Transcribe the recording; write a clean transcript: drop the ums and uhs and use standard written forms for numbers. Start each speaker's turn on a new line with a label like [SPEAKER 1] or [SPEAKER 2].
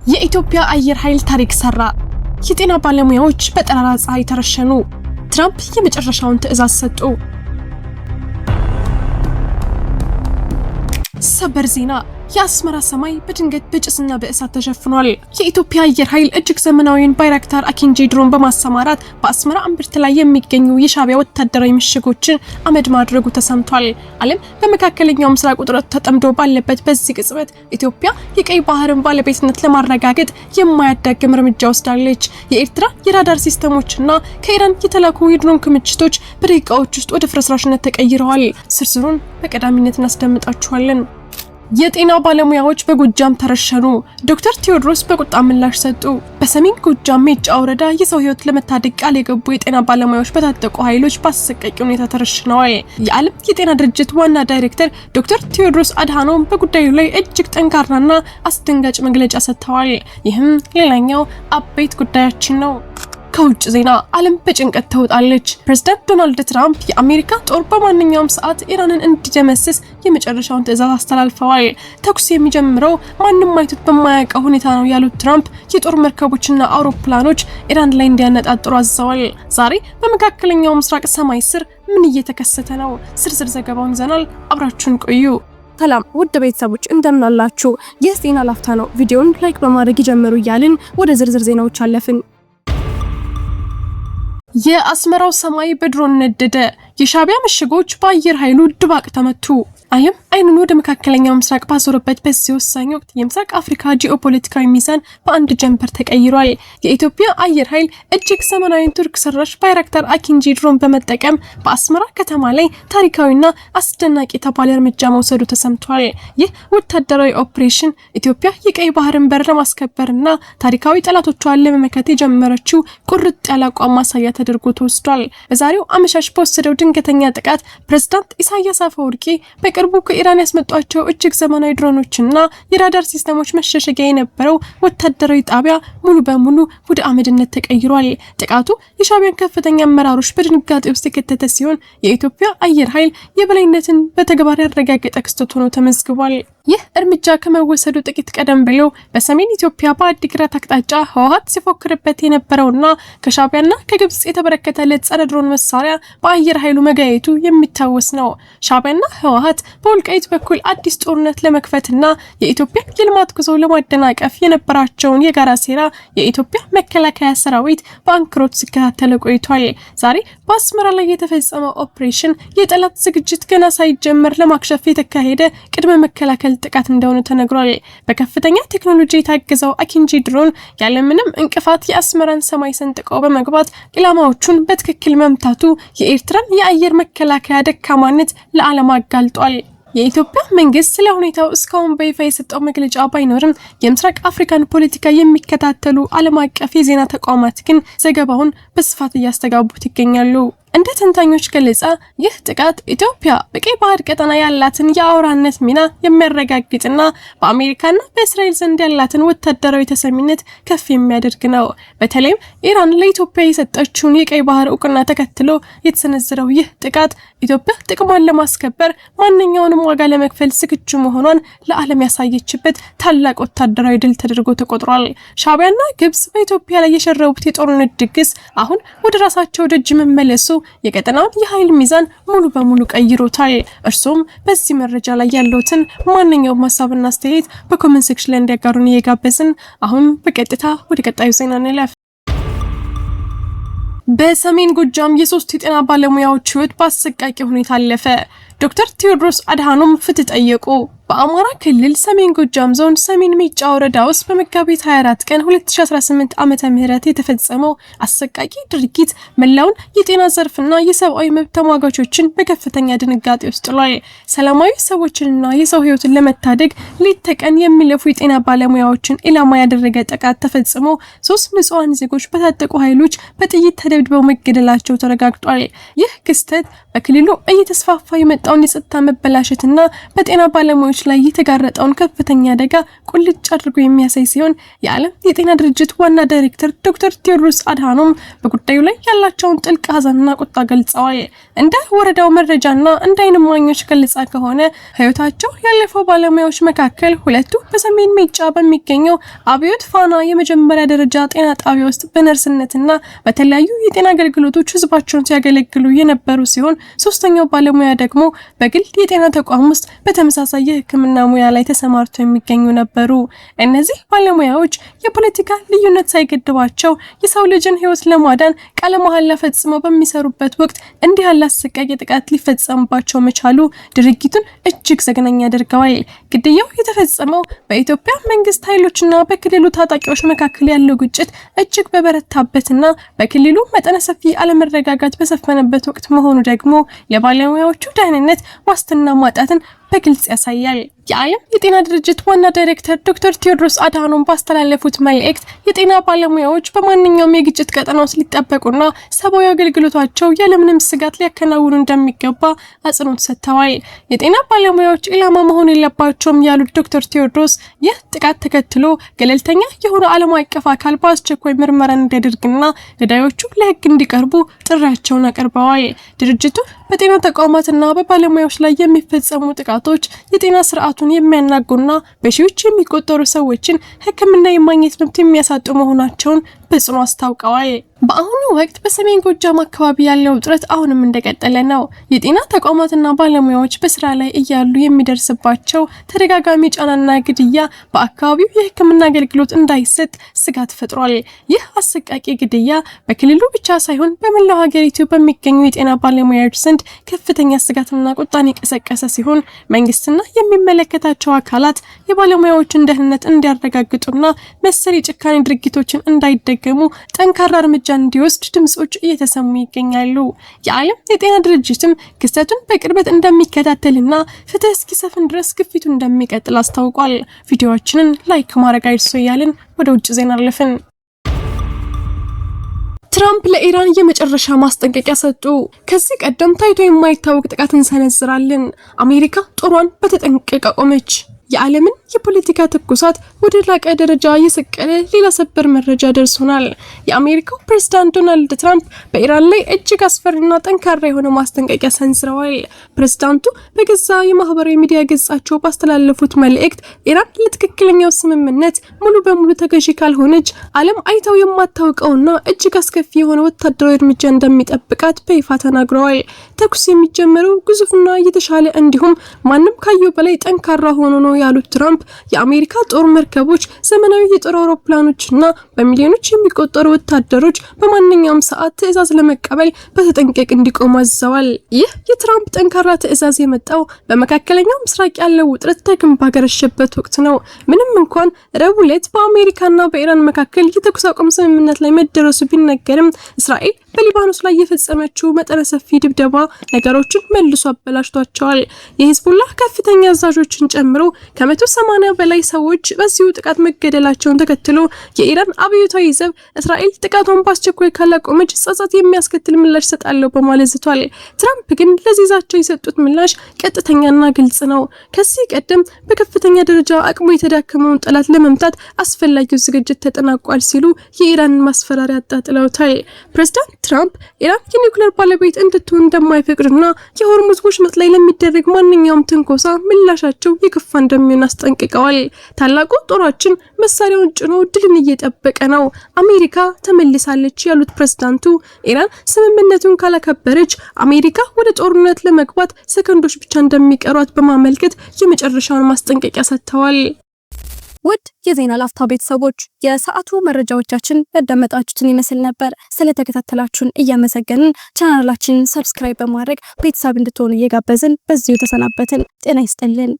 [SPEAKER 1] የኢትዮጵያ አየር ኃይል ታሪክ ሰራ። የጤና ባለሙያዎች በጠራራ ፀሐይ ተረሸኑ። ትራምፕ የመጨረሻውን ትዕዛዝ ሰጡ። ሰበር ዜና የአስመራ ሰማይ በድንገት በጭስና በእሳት ተሸፍኗል። የኢትዮጵያ አየር ኃይል እጅግ ዘመናዊውን ባይራክታር አኪንጂ ድሮን በማሰማራት በአስመራ እምብርት ላይ የሚገኙ የሻዕቢያ ወታደራዊ ምሽጎችን አመድ ማድረጉ ተሰምቷል። ዓለም በመካከለኛው ምስራቅ ውጥረት ተጠምዶ ባለበት በዚህ ቅጽበት ኢትዮጵያ የቀይ ባህርን ባለቤትነት ለማረጋገጥ የማያዳግም እርምጃ ወስዳለች። የኤርትራ የራዳር ሲስተሞችና ከኢራን የተላኩ የድሮን ክምችቶች በደቂቃዎች ውስጥ ወደ ፍርስራሽነት ተቀይረዋል። ዝርዝሩን በቀዳሚነት እናስደምጣችኋለን። የጤና ባለሙያዎች በጎጃም ተረሸኑ። ዶክተር ቴዎድሮስ በቁጣ ምላሽ ሰጡ። በሰሜን ጎጃም ሜጫ ወረዳ የሰው ህይወት ለመታደግ ቃል የገቡ የጤና ባለሙያዎች በታጠቁ ኃይሎች በአሰቃቂ ሁኔታ ተረሽነዋል። የዓለም የጤና ድርጅት ዋና ዳይሬክተር ዶክተር ቴዎድሮስ አድሃኖም በጉዳዩ ላይ እጅግ ጠንካራና አስደንጋጭ መግለጫ ሰጥተዋል። ይህም ሌላኛው አበይት ጉዳያችን ነው። ከውጭ ዜና ዓለም በጭንቀት ተውጣለች። ፕሬዝዳንት ዶናልድ ትራምፕ የአሜሪካ ጦር በማንኛውም ሰዓት ኢራንን እንዲደመስስ የመጨረሻውን ትዕዛዝ አስተላልፈዋል። ተኩስ የሚጀምረው ማንም አይቶት በማያውቀው ሁኔታ ነው ያሉት ትራምፕ የጦር መርከቦችና አውሮፕላኖች ኢራን ላይ እንዲያነጣጥሩ አዘዋል። ዛሬ በመካከለኛው ምስራቅ ሰማይ ስር ምን እየተከሰተ ነው? ዝርዝር ዘገባውን ይዘናል። አብራችሁን ቆዩ። ሰላም ውድ ቤተሰቦች እንደምን አላችሁ? ይህ ዜና ላፍታ ነው። ቪዲዮውን ላይክ በማድረግ ይጀምሩ እያልን ወደ ዝርዝር ዜናዎች አለፍን። የአስመራው ሰማይ በድሮን ነደደ። የሻዕቢያ ምሽጎች በአየር ኃይሉ ድባቅ ተመቱ። ዓለም አይኑን ወደ መካከለኛው ምስራቅ ባዞረበት በዚህ ወሳኝ ወቅት የምስራቅ አፍሪካ ጂኦፖለቲካዊ ሚዛን በአንድ ጀንበር ተቀይሯል። የኢትዮጵያ አየር ኃይል እጅግ ዘመናዊውን ቱርክ ሰራሽ ባይራክታር አኪንጂ ድሮን በመጠቀም በአስመራ ከተማ ላይ ታሪካዊና አስደናቂ የተባለ እርምጃ መውሰዱ ተሰምቷል። ይህ ወታደራዊ ኦፕሬሽን ኢትዮጵያ የቀይ ባህርን በር ለማስከበርና ታሪካዊ ጠላቶቿን ለመመከት የጀመረችው ቁርጥ ያለ አቋም ማሳያ ተደርጎ ተወስዷል። በዛሬው አመሻሽ በወሰደው ድንገተኛ ጥቃት ፕሬዝዳንት ኢሳያስ አፈወርቂ በቅርቡ ከኢራን ያስመጧቸው እጅግ ዘመናዊ ድሮኖችና የራዳር ሲስተሞች መሸሸጊያ የነበረው ወታደራዊ ጣቢያ ሙሉ በሙሉ ወደ አመድነት ተቀይሯል። ጥቃቱ የሻዕቢያን ከፍተኛ አመራሮች በድንጋጤ ውስጥ የከተተ ሲሆን የኢትዮጵያ አየር ኃይል የበላይነትን በተግባር ያረጋገጠ ክስተት ሆኖ ተመዝግቧል። ይህ እርምጃ ከመወሰዱ ጥቂት ቀደም ብሎ በሰሜን ኢትዮጵያ በአዲግራት አቅጣጫ ህወሓት ሲፎክርበት የነበረውና ከሻዕቢያና ከግብጽ የተበረከተለት ጸረ ድሮን መሳሪያ በአየር ኃይሉ መጋየቱ የሚታወስ ነው። ሻዕቢያና ህወሓት በወልቃይት በኩል አዲስ ጦርነት ለመክፈትና የኢትዮጵያ የልማት ጉዞ ለማደናቀፍ የነበራቸውን የጋራ ሴራ የኢትዮጵያ መከላከያ ሰራዊት በአንክሮት ሲከታተል ቆይቷል። ዛሬ በአስመራ ላይ የተፈጸመው ኦፕሬሽን የጠላት ዝግጅት ገና ሳይጀመር ለማክሸፍ የተካሄደ ቅድመ መከላከል ጥቃት እንደሆነ ተነግሯል። በከፍተኛ ቴክኖሎጂ የታገዘው አኪንጂ ድሮን ያለምንም እንቅፋት የአስመራን ሰማይ ሰንጥቀው በመግባት ኢላማዎቹን በትክክል መምታቱ የኤርትራን የአየር መከላከያ ደካማነት ለዓለም አጋልጧል። የኢትዮጵያ መንግስት ስለ ሁኔታው እስካሁን በይፋ የሰጠው መግለጫ ባይኖርም የምስራቅ አፍሪካን ፖለቲካ የሚከታተሉ ዓለም አቀፍ የዜና ተቋማት ግን ዘገባውን በስፋት እያስተጋቡት ይገኛሉ። እንደ ተንታኞች ገለጻ ይህ ጥቃት ኢትዮጵያ በቀይ ባህር ቀጠና ያላትን የአውራነት ሚና የሚያረጋግጥና በአሜሪካና በእስራኤል ዘንድ ያላትን ወታደራዊ ተሰሚነት ከፍ የሚያደርግ ነው። በተለይም ኢራን ለኢትዮጵያ የሰጠችውን የቀይ ባህር እውቅና ተከትሎ የተሰነዘረው ይህ ጥቃት ኢትዮጵያ ጥቅሟን ለማስከበር ማንኛውንም ዋጋ ለመክፈል ዝግጁ መሆኗን ለዓለም ያሳየችበት ታላቅ ወታደራዊ ድል ተደርጎ ተቆጥሯል። ሻዕቢያና ግብጽ በኢትዮጵያ ላይ የሸረቡት የጦርነት ድግስ አሁን ወደ ራሳቸው ደጅ መመለሱ የቀጠናውን የኃይል ሚዛን ሙሉ በሙሉ ቀይሮታል። እርሱም በዚህ መረጃ ላይ ያለውትን ማንኛውም ሀሳብና አስተያየት በኮሜንት ሴክሽን ላይ እንዲያጋሩን እየጋበዝን አሁን በቀጥታ ወደ ቀጣዩ ዜና እንለፍ። በሰሜን ጎጃም የሶስት የጤና ባለሙያዎች ህይወት በአሰቃቂ ሁኔታ አለፈ። ዶክተር ቴዎድሮስ አድሃኖም ፍትህ ጠየቁ። በአማራ ክልል ሰሜን ጎጃም ዞን ሰሜን ሜጫ ወረዳ ውስጥ በመጋቢት 24 ቀን 2018 ዓመተ ምህረት የተፈጸመው አሰቃቂ ድርጊት መላውን የጤና ዘርፍና የሰብአዊ መብት ተሟጋቾችን በከፍተኛ ድንጋጤ ውስጥ ጥሏል። ሰላማዊ ሰዎችንና የሰው ህይወትን ለመታደግ ሌት ተቀን የሚለፉ የጤና ባለሙያዎችን ኢላማ ያደረገ ጥቃት ተፈጽሞ 3 ንጹሃን ዜጎች በታጠቁ ኃይሎች በጥይት ተደብድበው መገደላቸው ተረጋግጧል። ይህ ክስተት በክልሉ እየተስፋፋ የመጣውን የጸጥታ መበላሸትና በጤና ባለሙያዎች ልጆች ላይ የተጋረጠውን ከፍተኛ አደጋ ቁልጭ አድርጎ የሚያሳይ ሲሆን የዓለም የጤና ድርጅት ዋና ዳይሬክተር ዶክተር ቴዎድሮስ አድሃኖም በጉዳዩ ላይ ያላቸውን ጥልቅ ሐዘንና ቁጣ ገልጸዋል። እንደ ወረዳው መረጃና እንደ ዓይን እማኞች ገለጻ ከሆነ ህይወታቸው ያለፈው ባለሙያዎች መካከል ሁለቱ በሰሜን ሜጫ በሚገኘው አብዮት ፋና የመጀመሪያ ደረጃ ጤና ጣቢያ ውስጥ በነርስነትና በተለያዩ የጤና አገልግሎቶች ህዝባቸውን ሲያገለግሉ የነበሩ ሲሆን ሶስተኛው ባለሙያ ደግሞ በግል የጤና ተቋም ውስጥ በተመሳሳይ የሕክምና ሙያ ላይ ተሰማርተው የሚገኙ ነበሩ። እነዚህ ባለሙያዎች የፖለቲካ ልዩነት ሳይገድባቸው የሰው ልጅን ህይወት ለማዳን ቃለ መሐላ ፈጽመው በሚሰሩበት ወቅት እንዲህ ያለ አሰቃቂ ጥቃት ሊፈጸምባቸው መቻሉ ድርጊቱን እጅግ ዘግናኝ ያደርገዋል። ግድያው የተፈጸመው በኢትዮጵያ መንግስት ኃይሎችና በክልሉ ታጣቂዎች መካከል ያለው ግጭት እጅግ በበረታበትና በክልሉ መጠነ ሰፊ አለመረጋጋት በሰፈነበት ወቅት መሆኑ ደግሞ የባለሙያዎቹ ደህንነት ዋስትና ማጣትን በግልጽ ያሳያል። የዓለም የጤና ድርጅት ዋና ዳይሬክተር ዶክተር ቴዎድሮስ አድሃኖም ባስተላለፉት መልእክት የጤና ባለሙያዎች በማንኛውም የግጭት ቀጠና ውስጥ ሊጠበቁና ሰብአዊ አገልግሎታቸው ያለምንም ስጋት ሊያከናውኑ እንደሚገባ አጽንኦት ሰጥተዋል። የጤና ባለሙያዎች ኢላማ መሆን የለባቸውም ያሉት ዶክተር ቴዎድሮስ ይህ ጥቃት ተከትሎ ገለልተኛ የሆነ ዓለም አቀፍ አካል በአስቸኳይ ምርመራ እንዲያደርግና ገዳዮቹ ለሕግ እንዲቀርቡ ጥሪያቸውን አቅርበዋል። ድርጅቱ በጤና ተቋማትና በባለሙያዎች ላይ የሚፈጸሙ ጥቃቶች የጤና ስርዓቱን የሚያናጉና በሺዎች የሚቆጠሩ ሰዎችን ሕክምና የማግኘት መብት የሚያሳጡ መሆናቸውን በጽኑ አስታውቀዋል። በአሁኑ ወቅት በሰሜን ጎጃም አካባቢ ያለው ውጥረት አሁንም እንደቀጠለ ነው። የጤና ተቋማትና ባለሙያዎች በስራ ላይ እያሉ የሚደርስባቸው ተደጋጋሚ ጫናና ግድያ በአካባቢው የሕክምና አገልግሎት እንዳይሰጥ ስጋት ፈጥሯል። ይህ አሰቃቂ ግድያ በክልሉ ብቻ ሳይሆን በመላው ሀገሪቱ በሚገኙ የጤና ባለሙያዎች ዘንድ ከፍተኛ ስጋትና ቁጣን የቀሰቀሰ ሲሆን መንግስትና የሚመለከታቸው አካላት የባለሙያዎችን ደህንነት እንዲያረጋግጡና መሰል የጭካኔ ድርጊቶችን እንዳይደገሙ ጠንካራ እርምጃ እንዲወስድ ድምጾች እየተሰሙ ይገኛሉ። የዓለም የጤና ድርጅትም ክስተቱን በቅርበት እንደሚከታተልና ፍትህ እስኪሰፍን ድረስ ግፊቱን እንደሚቀጥል አስታውቋል። ቪዲዮአችንን ላይክ ማድረግ አይርሱ እያልን ወደ ውጭ ዜና አለፍን። ትራምፕ ለኢራን የመጨረሻ ማስጠንቀቂያ ሰጡ። ከዚህ ቀደም ታይቶ የማይታወቅ ጥቃት እንሰነዝራለን። አሜሪካ ጦሯን በተጠንቀቅ ቆመች። የዓለምን የፖለቲካ ትኩሳት ወደ ላቀ ደረጃ የሰቀለ ሌላ ሰበር መረጃ ደርሶናል። የአሜሪካው ፕሬዝዳንት ዶናልድ ትራምፕ በኢራን ላይ እጅግ አስፈሪና ጠንካራ የሆነ ማስጠንቀቂያ ሰንዝረዋል። ፕሬዝዳንቱ በገዛ የማህበራዊ ሚዲያ ገጻቸው ባስተላለፉት መልእክት ኢራን ለትክክለኛው ስምምነት ሙሉ በሙሉ ተገዢ ካልሆነች ዓለም አይታው የማታውቀውና እጅግ አስከፊ የሆነ ወታደራዊ እርምጃ እንደሚጠብቃት በይፋ ተናግረዋል። ተኩስ የሚጀምረው ግዙፍና የተሻለ እንዲሁም ማንም ካየው በላይ ጠንካራ ሆኖ ነው ያሉት ትራምፕ የአሜሪካ ጦር መርከቦች፣ ዘመናዊ የጦር አውሮፕላኖችና በሚሊዮኖች የሚቆጠሩ ወታደሮች በማንኛውም ሰዓት ትዕዛዝ ለመቀበል በተጠንቀቅ እንዲቆሙ አዘዋል። ይህ የትራምፕ ጠንካራ ትዕዛዝ የመጣው በመካከለኛው ምስራቅ ያለው ውጥረት ዳግም ባገረሸበት ወቅት ነው። ምንም እንኳን ረቡዕ ዕለት በአሜሪካና በኢራን መካከል የተኩስ አቁም ስምምነት ላይ መደረሱ ቢነገርም እስራኤል በሊባኖስ ላይ የፈጸመችው መጠነ ሰፊ ድብደባ ነገሮችን መልሶ አበላሽቷቸዋል። የሂዝቡላህ ከፍተኛ አዛዦችን ጨምሮ ከ180 በላይ ሰዎች በዚሁ ጥቃት መገደላቸውን ተከትሎ የኢራን አብዮታዊ ዘብ እስራኤል ጥቃቷን በአስቸኳይ ካላቆመች ጸጸት የሚያስከትል ምላሽ ሰጣለው በማለት ዝቷል። ትራምፕ ግን ለዚህ ዛቻው የሰጡት ምላሽ ቀጥተኛና ግልጽ ነው። ከዚህ ቀደም በከፍተኛ ደረጃ አቅሙ የተዳከመውን ጠላት ለመምታት አስፈላጊው ዝግጅት ተጠናቋል ሲሉ የኢራንን ማስፈራሪያ አጣጥለውታል። ፕሬዝዳንት ትራምፕ ኢራን የኒውክሌር ባለቤት እንድትሆን እንደማይፈቅድና የሆርሙዝ ወሽመጥ ላይ ለሚደረግ ማንኛውም ትንኮሳ ምላሻቸው የከፋ እንደሚሆን አስጠንቅቀዋል። ታላቁ ጦራችን መሳሪያውን ጭኖ ድልን እየጠበቀ ነው፣ አሜሪካ ተመልሳለች ያሉት ፕሬዝዳንቱ ኢራን ስምምነቱን ካላከበረች አሜሪካ ወደ ጦርነት ለመግባት ሰከንዶች ብቻ እንደሚቀሯት በማመልከት የመጨረሻውን ማስጠንቀቂያ ሰጥተዋል።
[SPEAKER 2] ውድ የዜና ላፍታ ቤተሰቦች የሰዓቱ መረጃዎቻችን ያዳመጣችሁትን ይመስል ነበር። ስለተከታተላችሁን እያመሰገንን ቻናላችንን ሰብስክራይብ በማድረግ ቤተሰብ እንድትሆኑ እየጋበዝን በዚሁ ተሰናበትን። ጤና ይስጥልን።